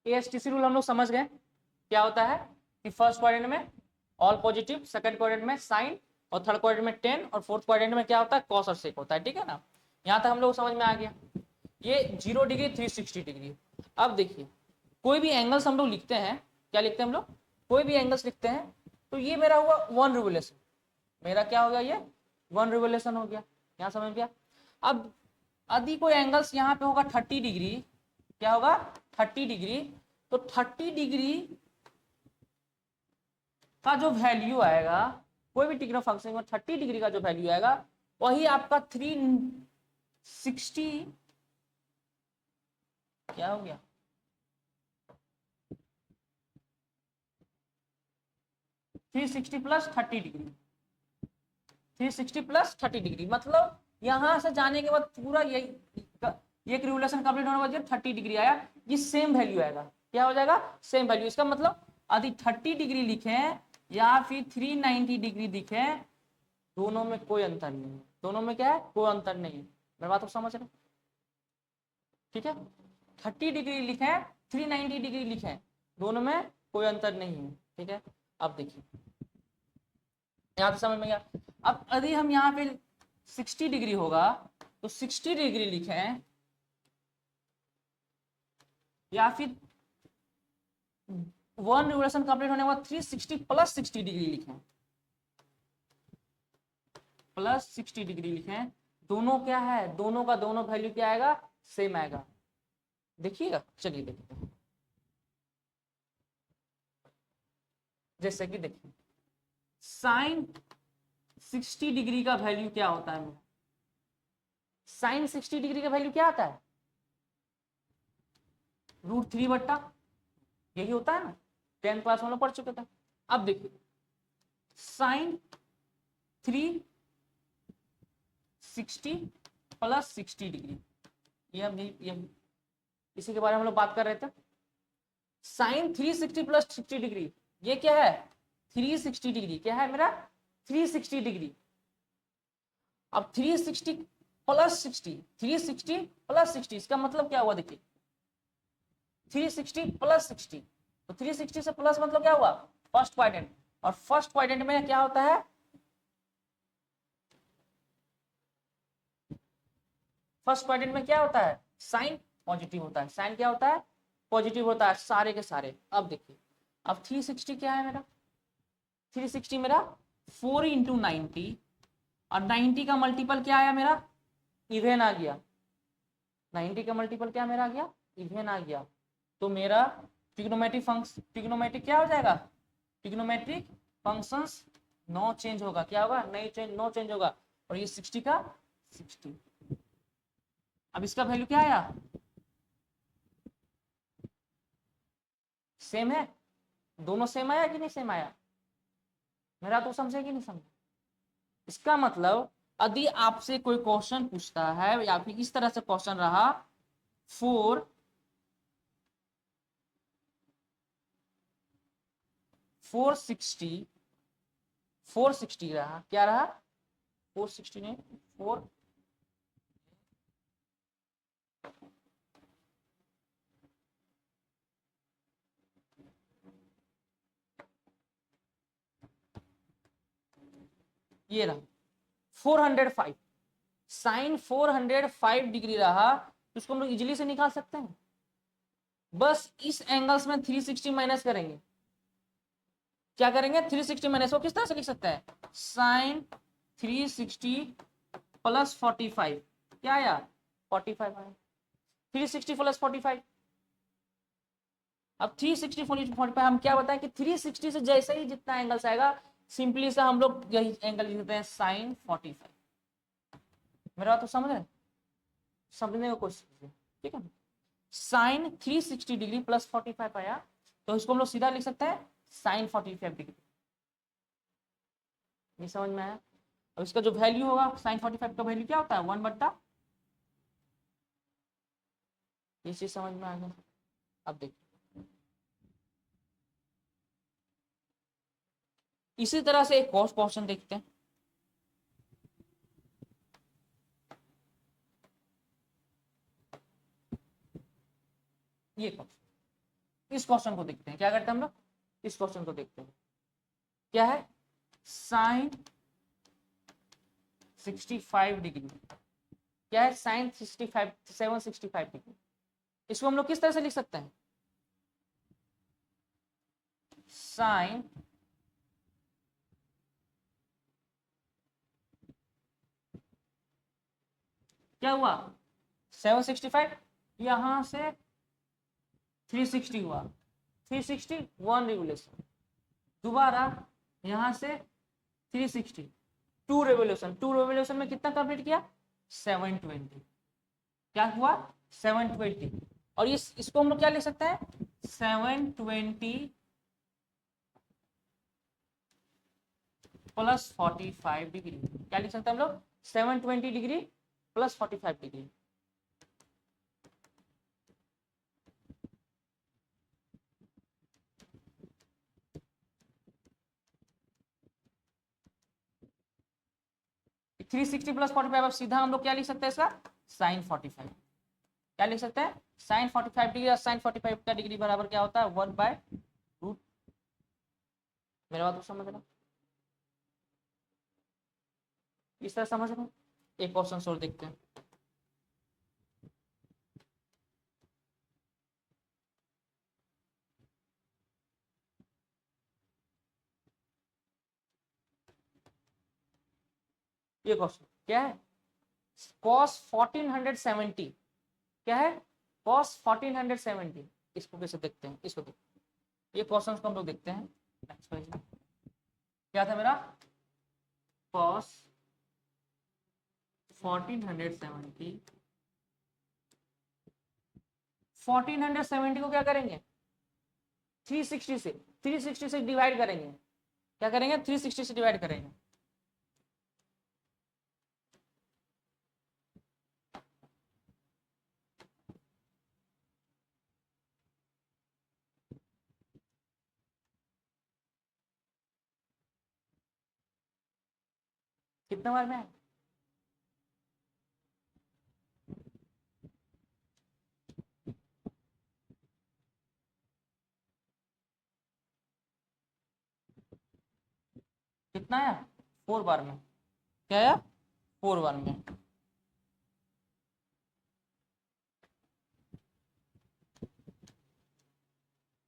ASTC rule हम लोग समझ गए क्या होता है कि फर्स्ट क्वाड्रेंट में ऑल पॉजिटिव, सेकंड क्वाड्रेंट में साइन, और थर्ड क्वाड्रेंट में 10, और फोर्थ क्वाड्रेंट में क्या होता है कॉस और सेक होता है। ठीक है ना, यहां तक हम लोग समझ में आ गया। ये 0 डिग्री 360 डिग्री। अब देखिए कोई भी एंगल्स हम लोग लिखते हैं, क्या लिखते हैं हम लोग, कोई भी एंगल्स लिखते हैं, तो ये मेरा हुआ वन रिवोल्यूशन, मेरा क्या हो गया, ये वन रिवोल्यूशन हो गया। यहां समझ गया। अब यदि कोई एंगल्स यहाँ पे होगा 30 डिग्री, क्या होगा 30 डिग्री, तो 30 डिग्री का जो वैल्यू आएगा, कोई भी टिग्नो फंक्शन में 30 डिग्री का जो वैल्यू आएगा, वही आपका 360 क्या हो गया, 360 प्लस 30 डिग्री, 360 प्लस 30 डिग्री, मतलब यहां से जाने के बाद पूरा यही एक रिवोल्यूशन कंप्लीट होने के बाद 30 डिग्री आया, ये सेम वैल्यू आएगा। क्या हो जाएगा, सेम वैल्यू। इसका मतलब यदि 30 डिग्री लिखे या फिर 390 डिग्री लिखे, दोनों में कोई अंतर नहीं है। दोनों में क्या है, कोई अंतर नहीं है। मेरी बात को समझ रहे, ठीक है। 30 डिग्री लिखे, 390 डिग्री लिखे, दोनों में कोई अंतर नहीं है। ठीक है, अब देखिए यहां तो समझ में गया। अब यदि हम यहाँ पे 60 डिग्री होगा, तो 60 डिग्री लिखें, या फिर वन रिवोल्यूशन कंप्लीट होने के बाद 360 प्लस 60 डिग्री लिखें, प्लस 60 डिग्री लिखें, दोनों क्या है, दोनों का दोनों वैल्यू क्या आएगा, सेम आएगा। देखिएगा, चलिए देखते हैं। जैसे कि देखिए साइन 60 डिग्री का वैल्यू क्या होता है, साइन 60 डिग्री का वैल्यू क्या आता है, √3/, यही होता है ना, 10th क्लास में लोग पढ़ चुके थे। अब देखिए साइन 360 प्लस 60 डिग्री, ये इसी के बारे में हम लोग बात कर रहे थे। साइन 360 प्लस 60 डिग्री, ये क्या है, 360 डिग्री, क्या है मेरा 360 डिग्री। अब 360 प्लस 60, 360 प्लस 60, इसका मतलब क्या हुआ, देखिए 360 प्लस 60, तो 360 से प्लस मतलब क्या हुआ, फर्स्ट क्वाड्रेंट, और फर्स्ट क्वाड्रेंट में क्या होता है, फर्स्ट क्वाड्रेंट में क्या होता है, साइन पॉजिटिव होता है। साइन क्या होता है, पॉजिटिव होता है सारे के सारे। अब देखिए अब 360 क्या है मेरा, 360 मेरा 4 इंटू 90, और 90 का मल्टीपल क्या आया मेरा, इवेन आ गया। 90 का मल्टीपल क्या मेरा आ गया, इवेन आ गया। तो मेरा ट्रिग्नोमेट्रिक फंक्शन, ट्रिग्नोमेट्रिक क्या हो जाएगा, ट्रिग्नोमेट्रिक फंक्शंस नो चेंज होगा, क्या होगा, नहीं चेंज, नो चेंज होगा। और ये 60 का 60, अब इसका वैल्यू क्या आया, सेम है, दोनों सेम आया कि नहीं सेम आया, मेरा तो समझे कि नहीं समझे। इसका मतलब यदि आपसे कोई क्वेश्चन पूछता है या फिर इस तरह से क्वेश्चन रहा, 4 460 460 रहा, क्या रहा, 460 ने 4, ये रहा 405, साइन 405 डिग्री रहा, तो उसको हम लोग इजिली से निकाल सकते हैं। बस इस एंगल्स में 360 माइनस करेंगे, क्या करेंगे, 360 माइनस, वो किस तरह से लिख सकते हैं, साइन 360 प्लस 45, क्या आया 45 आया, 360 प्लस 45। अब 360 45 हम क्या बताएं कि 360 से जैसे ही जितना एंगल्स आएगा, सिंपली से हम लोग यही एंगल लिखते हैं साइन 45। मेरा तो समझ है, समझने को कोशिश कीजिए, ठीक है। साइन 360 डिग्री प्लस 45 आया, तो इसको हम लोग सीधा लिख सकते हैं साइन 45 डिग्री। ये समझ में आया। अब इसका जो वैल्यू होगा साइन 45 का वैल्यू क्या होता है, 1/, ये चीज समझ में आ गया। अब देखिए इसी तरह से एक और क्वेश्चन देखते हैं। ये क्वेश्चन इस क्वेश्चन को देखते हैं, क्या करते हैं हम लोग, इस क्वेश्चन को देखते हैं। क्या है, साइन 65 डिग्री, क्या है, साइन 65 765 डिग्री। इसको हम लोग किस तरह से लिख सकते हैं, साइन क्या हुआ 765, यहां से 360 हुआ, 360 1 रिवोल्यूशन, दोबारा यहां से 360 2 रेवोल्यूशन, 2 रेवोल्यूशन में कितना कंप्लीट किया 720, क्या हुआ 720। और इसको हम लोग क्या लिख सकते हैं 720 प्लस 45 डिग्री, क्या लिख सकते हैं हम लोग 720 degree plus 45 degree. Three sixty plus 45, अब सीधा हम लोग क्या लिख सकते हैं इसका साइन 45, क्या लिख सकते हैं साइन 45 डिग्री, और साइन 45 का डिग्री बराबर क्या होता है 1/√। मेरा बात को समझ रहा, इस तरह समझ रहा हूँ। एक क्वेश्चन और देखते हैं। ये क्वेश्चन क्या है, cos 1470, क्या है cos 1470, इसको कैसे देखते हैं, इसको देखते हैं, ये क्वेश्चन को हम लोग देखते हैं। नेक्स्ट पेज में क्या था मेरा, cos 1470, 1470 को क्या करेंगे 360 से, 360 से डिवाइड करेंगे, क्या करेंगे 360 से डिवाइड करेंगे, कितना बार में है कितना आया 4 बार में, क्या आया 4 बार में।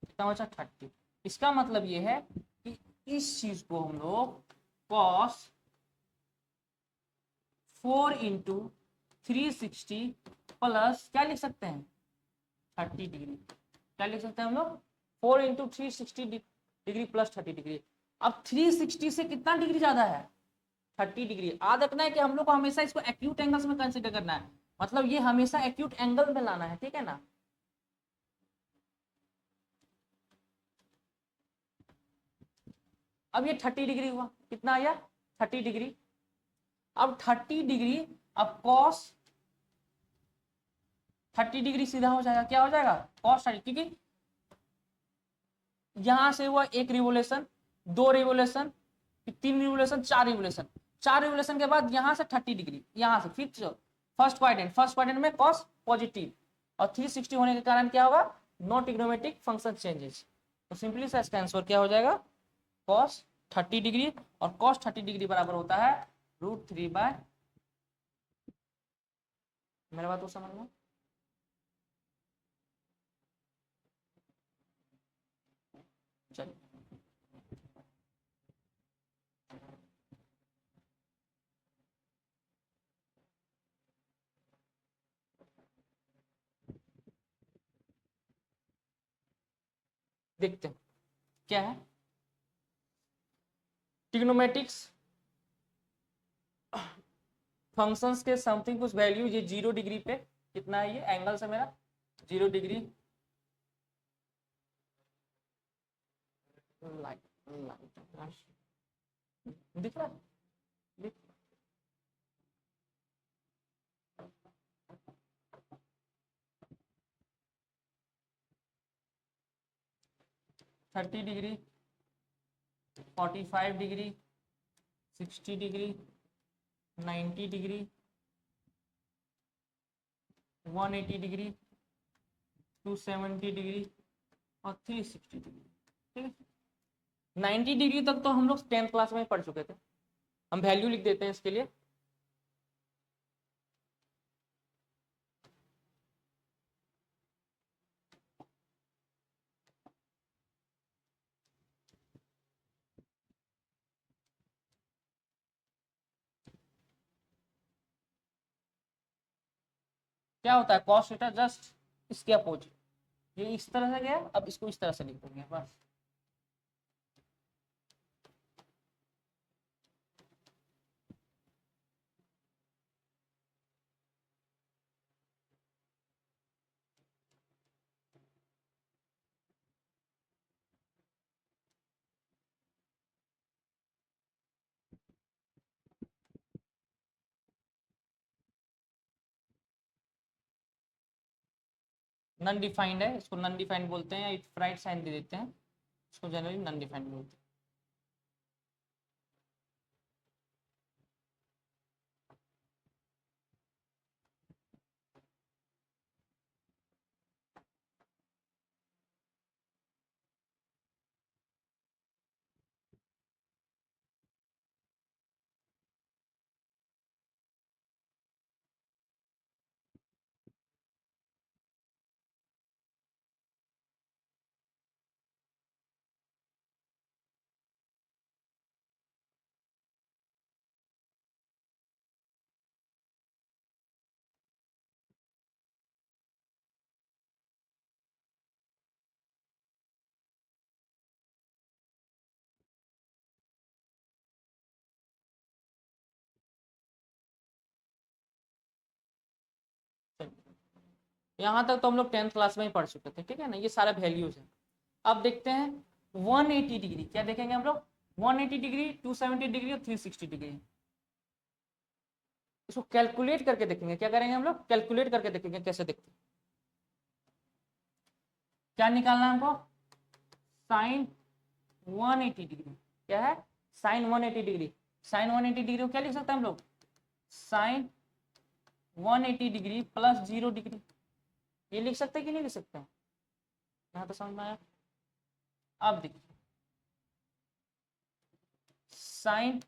कितना बचा 30। इसका मतलब ये है कि इस चीज को हम लोग cos 4 इंटू 360 प्लस क्या लिख सकते हैं 30 डिग्री, क्या लिख सकते हैं हम लोग 4 इंटू 360 डिग्री प्लस 30 डिग्री। अब 360 से कितना डिग्री ज्यादा है 30 डिग्री। याद रखना है कि हम लोग को हमेशा इसको एक्यूट एंगल्स में कंसीडर करना है, मतलब ये हमेशा एक्यूट एंगल में लाना है, ठीक है ना। अब ये 30 डिग्री हुआ, कितना आया 30 डिग्री। अब 30 डिग्री, अब cos 30 डिग्री सीधा हो जाएगा, क्या हो जाएगा cos 30, क्योंकि यहां से हुआ एक revolution, 2 revolution, 3 revolution, 4 revolution, 4 revolution के बाद यहां से 30 डिग्री, यहां से फिर फर्स्ट क्वाड्रेंट में cos पॉजिटिव, और 360 होने के कारण क्या होगा नो ट्रिग्नोमेट्रिक फंक्शन चेंजेस, तो सिंपली सा इसका आंसर क्या हो जाएगा cos 30 डिग्री, और cos 30 डिग्री बराबर होता है √3/। मेरा बात को समझ में, चलिए देखते हैं क्या है ट्रिग्नोमेटिक्स फंक्शंस के समथिंग कुछ वैल्यू, ये 0 डिग्री पे कितना है, ये एंगल से मेरा 0 डिग्री, लाइट लाइट दिख रहा है, दिख 30 degree, 45 degree, 60 degree, 90 degree, 180 degree, 270 degree, और 360 डिग्री। ठीक है, 90 डिग्री तक तो हम लोग 10th क्लास में पढ़ चुके थे। हम वैल्यू लिख देते हैं इसके लिए। क्या होता है कॉस थीटा, जस्ट इसके अपोजिट। ये इस तरह से गया, अब इसको इस तरह से लिख देंगे बस। नन डिफाइंड है, इसको नन डिफाइंड बोलते हैं, या राइट साइन दे देते हैं, इसको जनरली नन डिफाइंड बोलते हैं। यहाँ तक तो हम लोग 10th क्लास में ही पढ़ चुके थे, ठीक है ना, ये सारे वैल्यूज हैं। अब देखते हैं 180 डिग्री, क्या देखेंगे हम लोग, 180 डिग्री, 270 डिग्री और 360 डिग्री। इसको कैलकुलेट करके देखेंगे, क्या करेंगे हम लोग, कैलकुलेट करके देखेंगे कैसे दिखते हैं। क्या निकालना है हमको, साइन 180 डिग्री, क्या है, साइन 180 डिग्री। साइन 180 डिग्री को क्या लिख सकते हैं हम लोग, साइन 180 डिग्री प्लस 0 डिग्री। ये लिख सकते हैं कि नहीं लिख सकते हैं, यहाँ तो समझ में आया। अब देखिए, साइन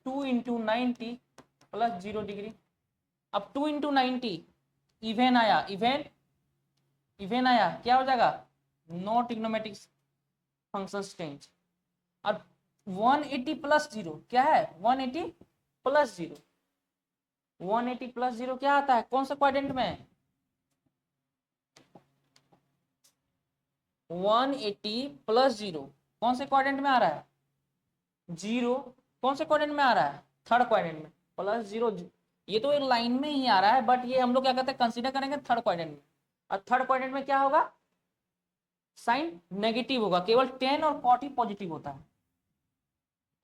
2 इंटू 90 प्लस 0 डिग्री। अब 2 इंटू 90 इवेन आया, इवेन आया, क्या हो जाएगा, नो ट्रिग्नोमेट्रिक फंक्शन चेंज। और 180 प्लस 0 क्या है, 180 प्लस 0, 180 प्लस 0 क्या आता है, कौन सा क्वाड्रेंट में है, 180 प्लस 0 कौन से क्वाड्रेंट में आ रहा है, 0, कौन से क्वाड्रेंट में आ रहा है, थर्ड क्वाड्रेंट में, प्लस 0। ये तो एक लाइन में ही आ रहा है, बट ये हम लोग क्या कहते हैं, कंसीडर करेंगे थर्ड क्वाड्रेंट में। और थर्ड क्वाड्रेंट में क्या होगा, साइन नेगेटिव होगा, केवल 10 और 40 पॉजिटिव होता है।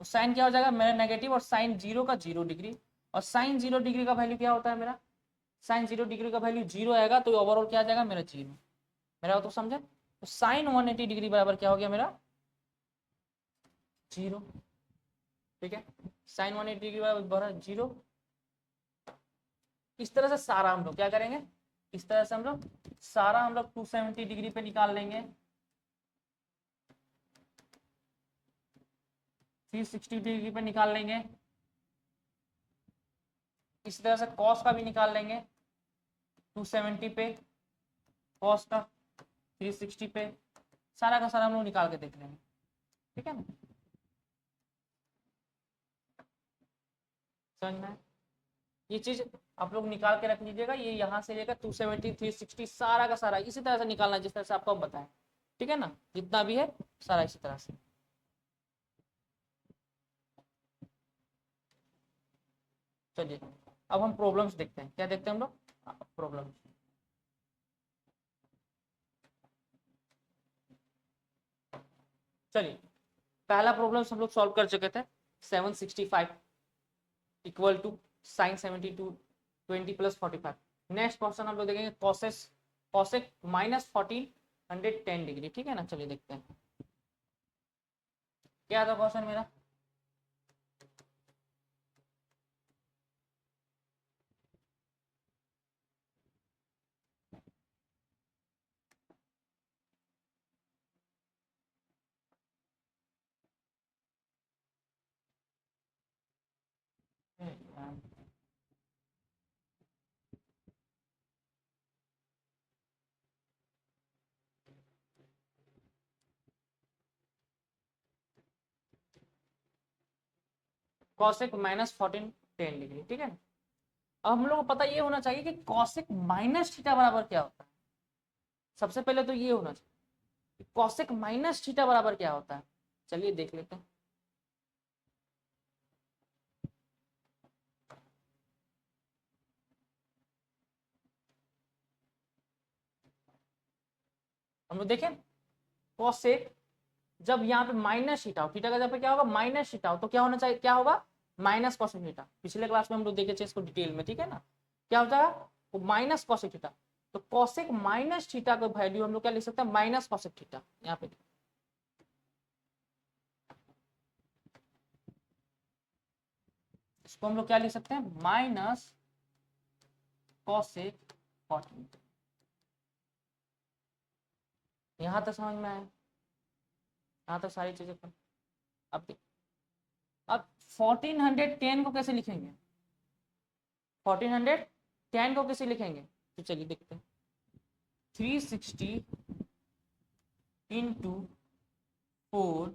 तो साइन क्या हो जाएगा मेरा नेगेटिव, और साइन 0 का 0 डिग्री। और साइन 0 डिग्री का वैल्यू क्या होता है मेरा, साइन 0 डिग्री का वैल्यू 0 आएगा, तो ओवरऑल क्या आ जाएगा मेरा 0। मेरा तो समझे, तो साइन 180 डिग्री बराबर क्या हो गया मेरा, 0। ठीक है, साइन 180 डिग्री बराबर 0। इस तरह से सारा हम लोग क्या करेंगे, इस तरह से हम लोग सारा हम लोग 270 डिग्री पे निकाल लेंगे, 360 डिग्री पे निकाल लेंगे, इस तरह से कॉस का भी निकाल लेंगे 270 पे, कॉस का 360 पे, सारा का सारा हम लोग निकाल के देख लेंगे। ठीक है ना, समझ में, ये चीज आप लोग निकाल के रख लीजिएगा, ये यहाँ से लेकर 270 360 सारा का सारा इसी तरह से निकालना जिस तरह से आपको बताएं। ठीक है ना, जितना भी है सारा इसी तरह से। चलिए अब हम प्रॉब्लम्स देखते हैं, क्या देखते हैं हम लोग, प्रॉब्लम्स। चलिए पहला प्रॉब्लम हम लोग सॉल्व कर चुके थे, 765 equal to sine 72 20 plus 45। Next question हम लोग देखेंगे कॉसेस कॉसेक माइनस 1410 डिग्री। ठीक है ना, चलिए देखते हैं क्या था क्वेश्चन मेरा। कॉसेक माइनस 14 10 डिग्री, ठीक है। अब हम लोग को पता ये होना चाहिए कि कॉसेक माइनस थीटा बराबर क्या होता है। सबसे पहले तो ये होना चाहिए कॉसेक माइनस थीटा बराबर क्या होता है। चलिए देख लेते हैं। हम लोग देखें कॉसेक जब यहाँ पे माइनस थीटा हो, थीटा का जब पे क्या होगा माइनस थीटा हो, तो क्या होना चाहिए, क्या होगा माइनस कॉसेक थीटा। पिछले क्लास में हम लोग देखे थे इसको डिटेल में, ठीक है ना। क्या होता है वो माइनस कॉसेक थीटा। तो कॉसेक माइनस थीटा का वैल्यू हम लोग क्या लिख सकते हैं माइनस कॉसेक थीटा। यहाँ पे इसको हम लोग क्या लिख सकते हैं माइनस कॉसेक 14। यहाँ तक समझ में आया, यहाँ तक सारी चीजें। अब अब 1410 को कैसे लिखेंगे, 1410 को कैसे लिखेंगे, तो चलिए देखते हैं। 360 इंटू 4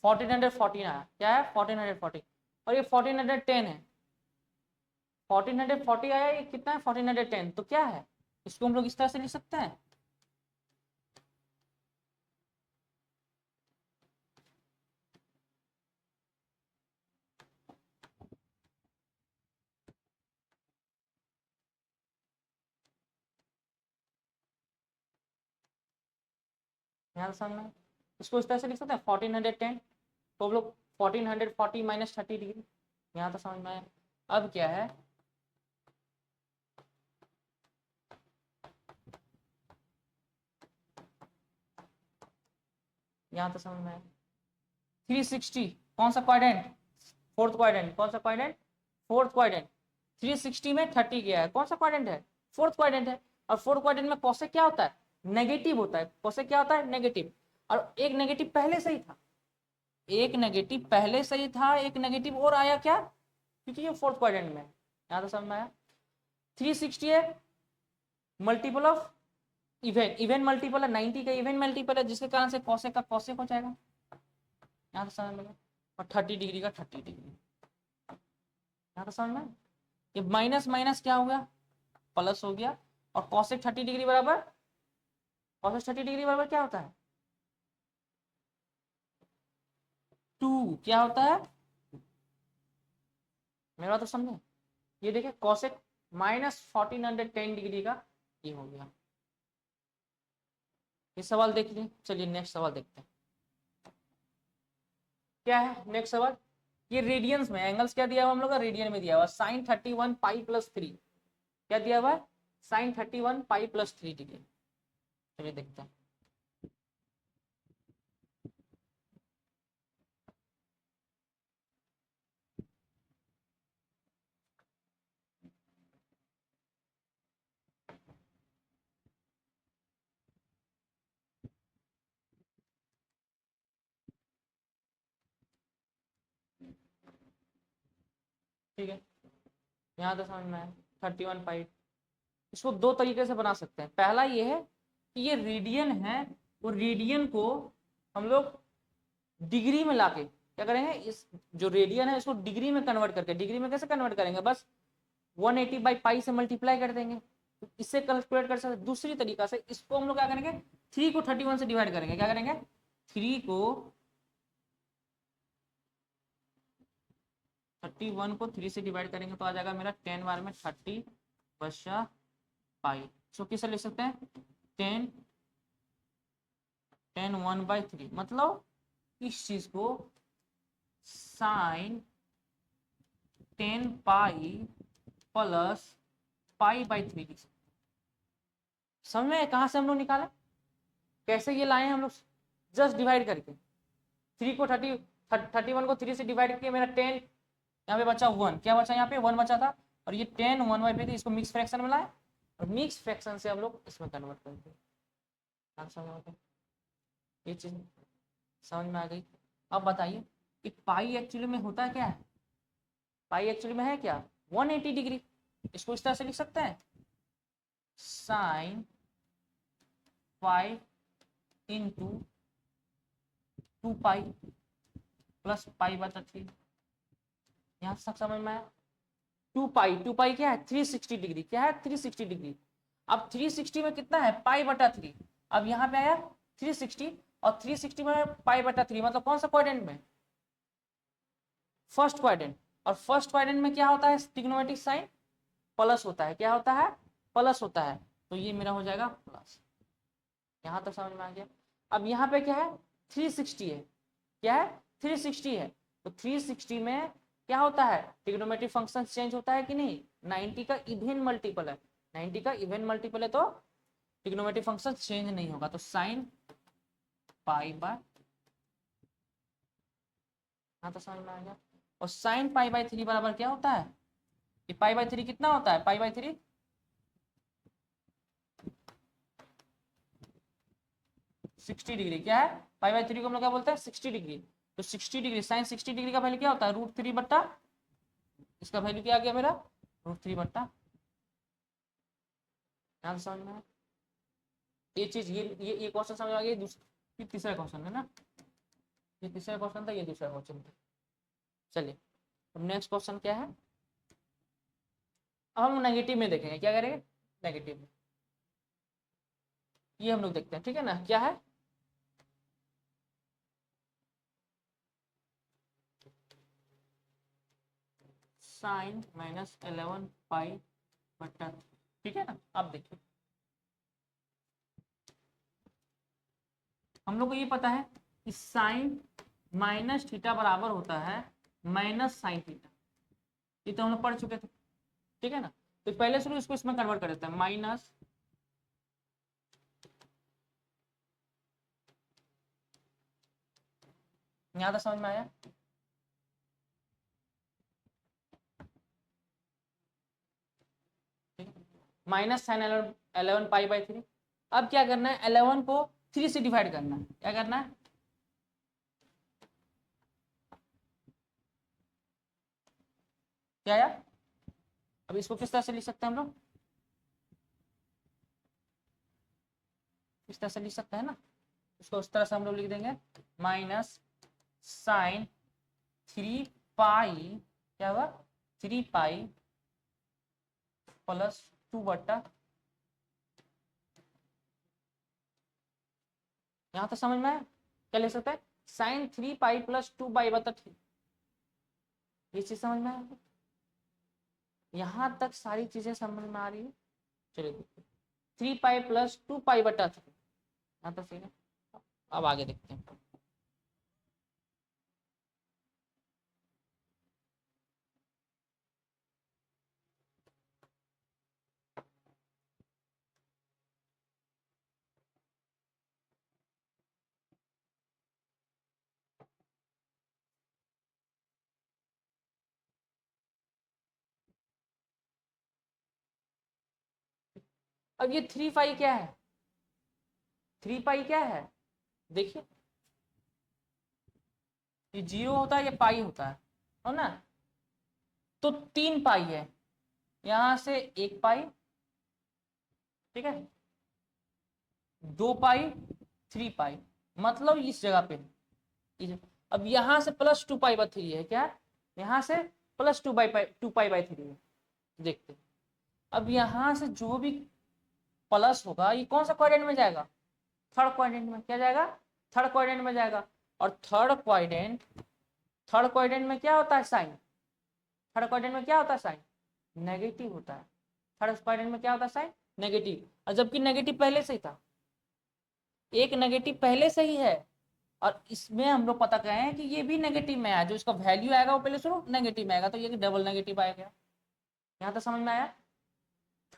1414 आया। क्या है 1440 और ये 1410 है। 1440 आया, ये कितना है 1410, तो क्या है इसको हम लोग इस तरह से लिख सकते हैं। यहाँ समझ में, इसको इस तरह से लिख सकते हैं 1410, तो हम लोग 1440 माइनस 30 डिग्री। यहाँ तो समझ में आया। अब क्या है यहाँ तो समझ में आया। 360 कौन सा क्वाड्रेंट, फोर्थ क्वाड्रेंट, कौन सा क्वाड्रेंट फोर्थ क्वाड्रेंट। 360 में 30 गया है, कौन सा क्वाड्रेंट है फोर्थ क्वाड्रेंट है। और फोर्थ क्वाड्रेंट में कॉसेक क्या होता है नेगेटिव होता है, कॉसेक क्या होता है नेगेटिव। और एक नेगेटिव पहले से ही था, एक नेगेटिव पहले से ही था, एक नेगेटिव और आया क्या, क्योंकि ये फोर्थ क्वाड्रेंट में है। यहाँ तो समझ में आया। 360 है multiple of even, even multiple है 90 का, इवेन मल्टीपल है, जिसके कारण से कॉसेक का कॉसेक हो जाएगा। यहाँ तो समझ में, और 30 डिग्री का 30 डिग्री। यहाँ तो समझ में, ये माइनस माइनस क्या हो गया प्लस हो गया। और कॉसेक 30 डिग्री बराबर, कॉसेक 30 डिग्री बराबर क्या होता है 2, क्या होता है मेरा तो समझे। ये देखिए कॉसेक माइनस 1410 डिग्री का ये हो गया। ये सवाल देख लीजिए। चलिए नेक्स्ट सवाल देखते हैं। क्या है नेक्स्ट सवाल, ये रेडियंस में एंगल्स क्या दिया हुआ हम लोग का रेडियन में दिया हुआ साइन 31 पाई प्लस 3, क्या दिया हुआ है साइन 31 पाई प्लस 3 डिग्री। चलिए देखते हैं। ठीक है यहाँ तो समझ में आया 31 पाई। इसको दो तरीके से बना सकते हैं। पहला ये है कि ये रेडियन है, वो रेडियन को हम लोग डिग्री में लाके क्या करेंगे, इस जो रेडियन है इसको डिग्री में कन्वर्ट करके, डिग्री में कैसे कन्वर्ट करेंगे बस 180 बाई पाई से मल्टीप्लाई कर देंगे, तो इससे कैलकुलेट कर सकते। दूसरी तरीका से इसको हम लोग क्या करेंगे 3 को 31 से डिवाइड करेंगे। क्या करेंगे 3 को 31 को 3 से डिवाइड करेंगे तो आ जाएगा मेरा 10 बार में 30 बचा पाई। इसको किससे लिख सकते हैं 10 10 1/3, मतलब इस चीज को साइन 10 पाई प्लस पाई/3 लिख सकते। समझ में कहां से हम लोग निकाले, कैसे ये लाए हम लोग, जस्ट डिवाइड करके 3 को 31 को 3 से डिवाइड किया, मेरा 10 यहाँ पे बचा 1, क्या बचा यहाँ पे 1 बचा था, और ये 10 1/3 इसको मिक्स फ्रैक्शन में लाए, और मिक्स फ्रैक्शन से हम लोग इसमें कन्वर्ट करते हैं। ये चीज समझ में आ गई। अब बताइए कि पाई एक्चुअली में होता है क्या है, पाई एक्चुअली में है क्या 180 डिग्री। इसको इस तरह से लिख सकते हैं sine five into 2 pi plus pi बटा 3। यहाँ तक समझ में आया। 2 पाई क्या है 360 डिग्री, क्या है 360 डिग्री। अब 360 में कितना है पाई बटा 3। अब यहाँ पे आया 360 और 360 में पाई बटा 3, मतलब कौन सा क्वाड्रेंट में, फर्स्ट क्वाड्रेंट। और फर्स्ट क्वाड्रेंट में क्या होता है ट्रिग्नोमेट्रिक साइन प्लस होता है, क्या होता है प्लस होता है। तो ये मेरा हो जाएगा प्लस। यहां तक समझ में आ गया। अब यहाँ पे क्या है 360 है, क्या है 360 है। तो 360 में क्या होता है ट्रिग्नोमेट्रिक फंक्शन चेंज होता है कि नहीं, 90 का इवन मल्टीपल है, 90 का इवन मल्टीपल है तो ट्रिग्नोमेट्रिक फंक्शन चेंज नहीं होगा। तो साइन पाई बाय, हाँ तो समझ में आ गया। और साइन पाई बाय 3 बराबर क्या होता है, ये पाई बाय 3 कितना होता है, पाई बाय 3 60 डिग्री, क्या है पाई बाय 3 को हम लोग क्या बोलते हैं 60 डिग्री। तो 60 डिग्री साइन 60 डिग्री का वैल्यू क्या होता है √3 बट्टा, इसका वैल्यू क्या आ गया मेरा √3 बट्टा। ध्यान समझ में, ये चीज ये क्वेश्चन समझ में आ गया। ये तीसरा क्वेश्चन है ना, ये तीसरा क्वेश्चन था, ये दूसरा क्वेश्चन था। चलिए अब नेक्स्ट क्वेश्चन क्या है, अब हम नेगेटिव में देखेंगे, क्या करेंगे नेगेटिव में, ये हम लोग देखते हैं ठीक है ना। क्या है साइन -11 पाई बट्टा, ठीक है ना। अब देखिए हम लोग को ये पता है कि साइन माइनस थीटा बराबर होता है माइनस साइन थीटा, ये तो हम लोग पढ़ चुके थे ठीक है ना। तो पहले शुरू इसको इसमें कन्वर्ट कर देते हैं माइनस यहां तक समझ में आया। Minus sine 11 pi by 3। अब क्या करना है 11 को 3 से डिवाइड करना है, क्या करना है क्या यार। अब इसको किस तरह से लिख सकते हैं हम लोग, इस तरह से लिख सकते हैं ना, इसको उस तरह से हम लोग लिख देंगे माइनस साइन 3 पाई, क्या हुआ 3 पाई प्लस 2 बट्टा, यहां तक समझ में आया। क्या लिख सकते हैं साइन 3 पाई प्लस 2 पाई बटा 3, ये चीज समझ में आया। यहां तक सारी चीजें समझ में आ रही है। चलिए 3 पाई प्लस 2 पाई बटा 3, यहाँ तक सही है। अब आगे देखते हैं। अब ये 3 पाई क्या है, 3 पाई क्या है देखिए, ये 0 होता है ये पाई होता है ना। तो 3 पाई है, यहां से 1 पाई, ठीक है 2 पाई 3 पाई, मतलब इस जगह पे अब यहां से प्लस 2 पाई बाई 3 है, क्या यहां से प्लस 2 पाई बाई 3 है। देखते अब यहां से जो भी प्लस होगा ये कौन सा क्वाड्रेंट में जाएगा, थर्ड क्वाड्रेंट में, क्या जाएगा थर्ड क्वाड्रेंट में जाएगा। और थर्ड क्वाड्रेंट में क्या होता है साइन, थर्ड क्वाड्रेंट में क्या होता है साइन नेगेटिव होता है। थर्ड क्वाड्रेंट में क्या होता है साइन नेगेटिव, और जबकि नेगेटिव पहले से ही था, एक नेगेटिव पहले से ही है। और इसमें हम लोग पता करें हैं कि ये भी नेगेटिव में आया, जो इसका वैल्यू आएगा वो पहले शुरू नेगेटिव में आएगा, तो ये डबल नेगेटिव आएगा। यहाँ तक समझ में आया।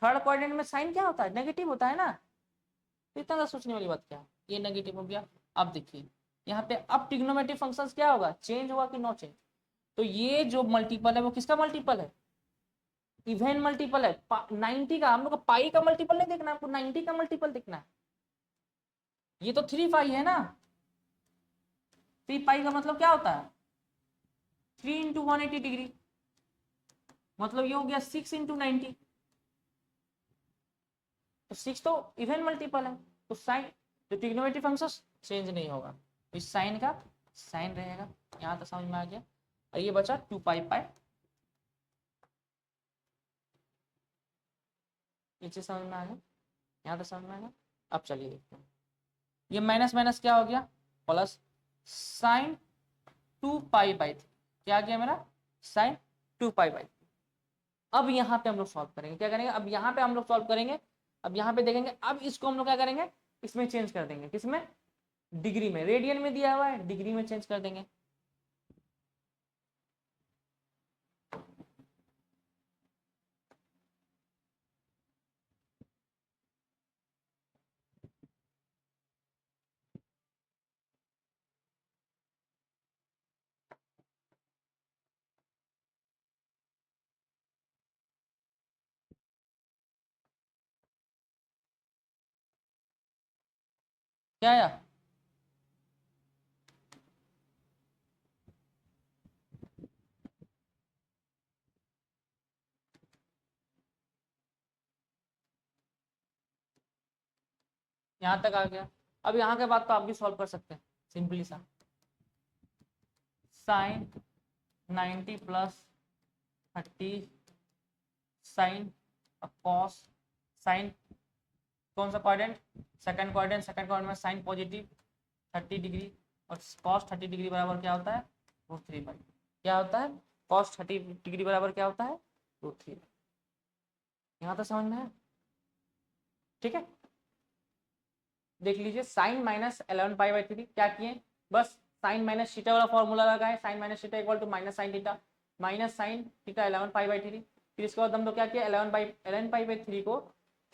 थर्ड क्वाड्रेंट में साइन क्या होता है नेगेटिव होता है ना, तो इतना सोचने वाली बात क्या है, ये नेगेटिव हो गया। अब देखिए यहाँ पे अब ट्रिग्नोमेट्रिक फंक्शंस क्या होगा चेंज होगा कि नो चेंज। तो ये जो मल्टीपल है वो किसका मल्टीपल है इवन मल्टीपल है 90 का। हम लोग को पाई का मल्टीपल नहीं देखना, हमको 90 का मल्टीपल देखना है। ये तो 3 पाई है ना, 3 पाई का मतलब क्या होता है 3 इंटू 180 डिग्री, मतलब ये हो गया 6 इंटू 90। तो 6 तो इवन मल्टीपल है, तो साइन जो ट्रिग्नोमेट्री फंक्शन चेंज नहीं होगा, इस साइन का साइन रहेगा। यहाँ तक समझ में आ गया। और ये बचा 2 पाई पाई, ये चीज समझ में आ गया, यहाँ तक समझ में आ गया। अब चलिए देखते हैं, ये माइनस माइनस क्या हो गया, प्लस साइन 2 पाई बाई 3, क्या आ गया मेरा, साइन 2 पाई बाई। अब यहाँ पे हम लोग सॉल्व करेंगे, क्या करेंगे, अब यहाँ पे हम लोग सॉल्व करेंगे। अब यहाँ पे देखेंगे, अब इसको हम लोग क्या करेंगे, इसमें चेंज कर देंगे, किसमें, डिग्री में, रेडियन में दिया हुआ है, डिग्री में चेंज कर देंगे। क्या आया, यहाँ तक आ गया। अब यहाँ के बाद तो आप भी सॉल्व कर सकते हैं, सिंपली सा, sine 90 plus 30 sine cos, sine कौन सा quadrant, second quadrant, second quadrant में साइन पॉजिटिव 30 डिग्री, और कॉस 30 डिग्री बराबर क्या होता है, √3, क्या होता है, कॉस 30 डिग्री बराबर क्या होता है, √3। यहाँ तक समझ में है, ठीक है। देख लीजिए, साइन माइनस 11 पाई/3 क्या किए, बस साइन माइनस थीटा वाला फॉर्मूला लगाए, sine minus theta equal to minus sine theta, minus sine theta 11 पाई/3। फिर इसके बाद हम लोग क्या किया, 11 पाई/3 को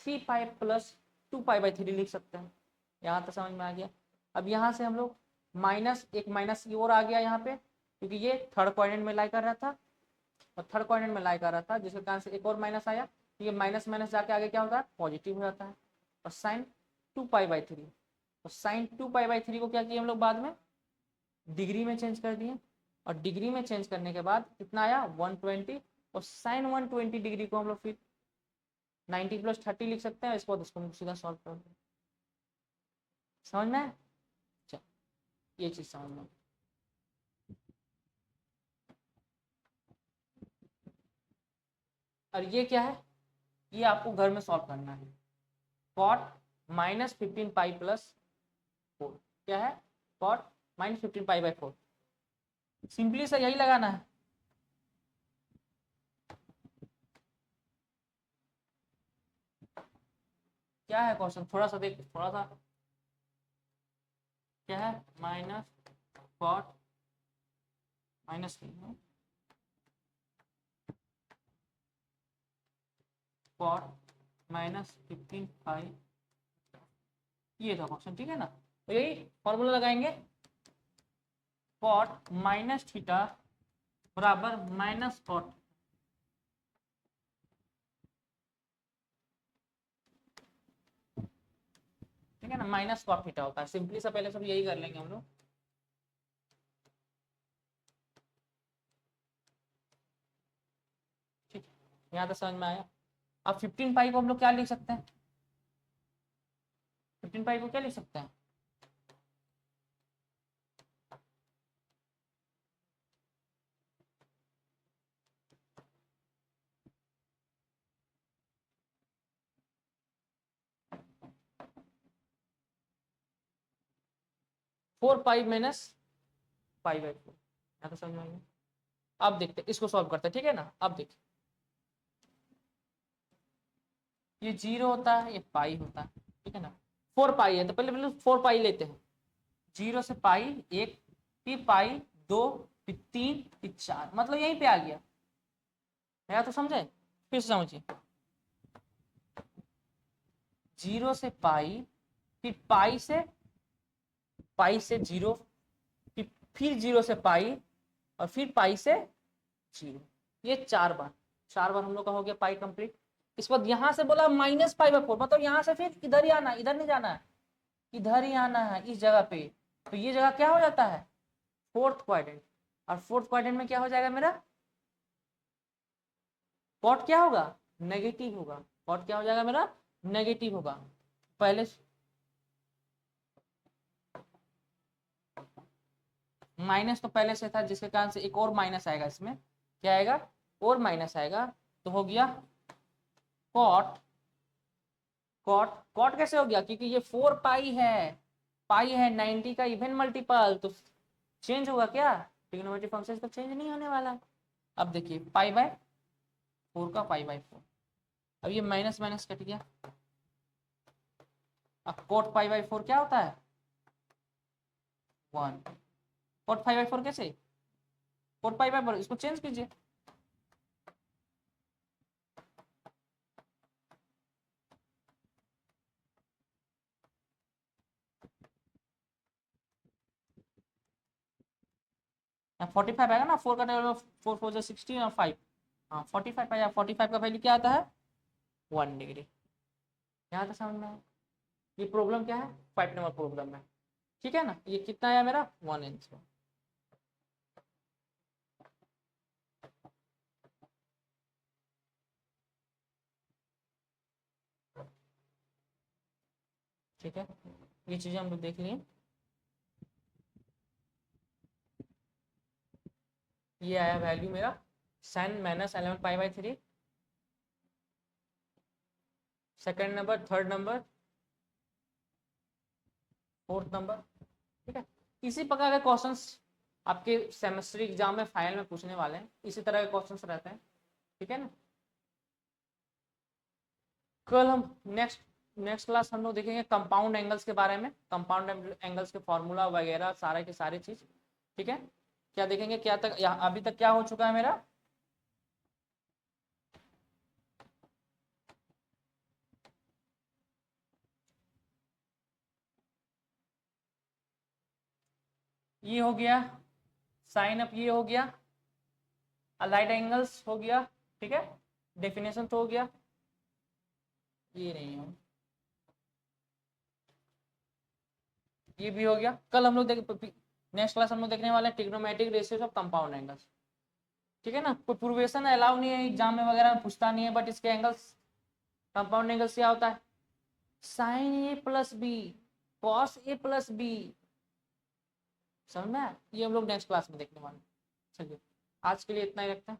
3 पाई प्लस 2 पाई/3 लिख सकते हैं। यहाँ तक समझ में आ गया। अब यहाँ से हम लोग माइनस, एक माइनस की ओर आ गया यहाँ पे, क्योंकि ये थर्ड क्वाड्रेंट में लाई कर रहा था, और थर्ड क्वाड्रेंट में लाई कर रहा था, जिसके कारण से एक और माइनस आया, ये माइनस माइनस जाके आगे क्या होता है, पॉजिटिव हो जाता है। और साइन 2 पाई/3, तो साइन 2 पाई/3 को क्या किया हम लोग बाद में डिग्री में चेंज कर दिए, और डिग्री में चेंज करने के बाद कितना आया 120, और साइन 120 डिग्री को हम लोग फिर 90 प्लस 30 लिख सकते हैं। इसको सीधा सॉल्व कर दो, समझ में, चल ये चीज समझ में। और ये क्या है, ये आपको घर में सॉल्व करना है, कॉट -15 पाई प्लस 4, क्या है, कॉट -15 पाई/4, सिंपली सा यही लगाना है। क्या है क्वेश्चन, थोड़ा सा देख, थोड़ा सा, क्या है, माइनस कॉट माइनस कॉट -15 पाई, ये था क्वेश्चन, ठीक है ना। तो यही फॉर्मूला लगाएंगे, कॉट माइनस थीटा बराबर माइनस कॉट, ठीक है ना, माइनस कॉट थीटा होता है, सिंपली सा पहले सब यही कर लेंगे हम लोग। ठीक, यहाँ तक समझ में आया। अब 15 पाई को हम लोग क्या लिख सकते हैं, 15 पाई को क्या लिख सकते हैं, 4 पाई - पाई/4, यहाँ तक समझ में आया। अब देखते हैं, इसको सॉल्व करते हैं, ठीक है ना। अब देखिए, ये 0 होता है, ये पाई होता है, ठीक है ना। 4 पाई है तो पहले पहले 4 पाई लेते हैं, 0 से पाई 1, फिर पाई 2, फिर 3, फिर 4, मतलब यहीं पे आ गया है, तो समझे, फिर से समझिए, 0 से पाई, फिर पाई से 0, फिर 0 से पाई, और फिर पाई से 0, ये 4 बार, 4 बार हम लोग का हो गया पाई कंप्लीट। इस बाद यहाँ से बोला -पाई/4, मतलब यहाँ से फिर इधर ही आना, इधर नहीं जाना है, इधर ही आना है इस जगह पे। तो ये जगह क्या हो जाता है, फोर्थ क्वाड्रेंट, और फोर्थ क्वाड्रेंट में क्या हो जाएगा मेरा, कॉट क्या होगा, नेगेटिव होगा, कॉट क्या हो जाएगा मेरा, नेगेटिव होगा। पहले माइनस तो पहले से था, जिसके कारण से एक और माइनस आएगा इसमें, क्या आएगा, और माइनस आएगा, तो हो गया कॉट। कॉट कॉट कैसे हो गया, क्योंकि ये 4 पाई है, पाई है 90 का इवन मल्टीपल, तो चेंज होगा क्या, ट्रिग्नोमेट्रिक फंक्शन तो चेंज नहीं होने वाला। अब देखिए पाई बाय 4 का पाई बाय 4, अब ये माइनस माइनस कट गया। अब कॉट पाई बाय 4 क्या होता है, 1। कॉट पाई बाय 4 कैसे, कॉट पाई बाय 4, इसको चेंज कीजिए। यहाँ 45 आएगा ना, 4 का टेबल में 4 4 16 और 5, हाँ 45 आया, 45 का वैल्यू क्या आता है, 1 डिग्री। यहाँ तक समझ में आया। ये प्रॉब्लम क्या है, 5 नंबर प्रॉब्लम है, ठीक है ना। ये कितना आया मेरा, 1 इंच। ठीक है, ये चीजें हम लोग देख लिए। ये आया वैल्यू मेरा sin minus 11 pi by 3, second number, third number, fourth number, ठीक है। इसी प्रकार के क्वेश्चंस आपके सेमेस्टर एग्जाम में फाइनल में पूछने वाले हैं, इसी तरह के क्वेश्चंस रहते हैं, ठीक है ना। कल हम नेक्स्ट क्लास हम लोग देखेंगे कंपाउंड एंगल्स के बारे में, कंपाउंड एंगल्स के फॉर्मूला वगैरह सारे के सारी चीज, ठीक है। क्या देखेंगे, क्या तक अभी तक क्या हो चुका है मेरा, ये हो गया साइन अप, ये हो गया अलाइड एंगल्स हो गया, ठीक है। डेफिनेशन तो हो गया, ये नहीं हो, ये भी हो गया। कल हम लोग नेक्स्ट क्लास हम लोग देखने वाले हैं trigonometric ratios of compound angles, ठीक है ना। कोई प्रूवेशन अलाउ नहीं है एग्जाम में वगैरह में पूछता नहीं है, बट इसके एंगल्स, कंपाउंड एंगल्स क्या होता है, sign A plus B, cos A plus B, समझ में आया? ये हम लोग नेक्स्ट क्लास में देखने वाले हैं। चलिए आज के लिए इतना ही रखते हैं।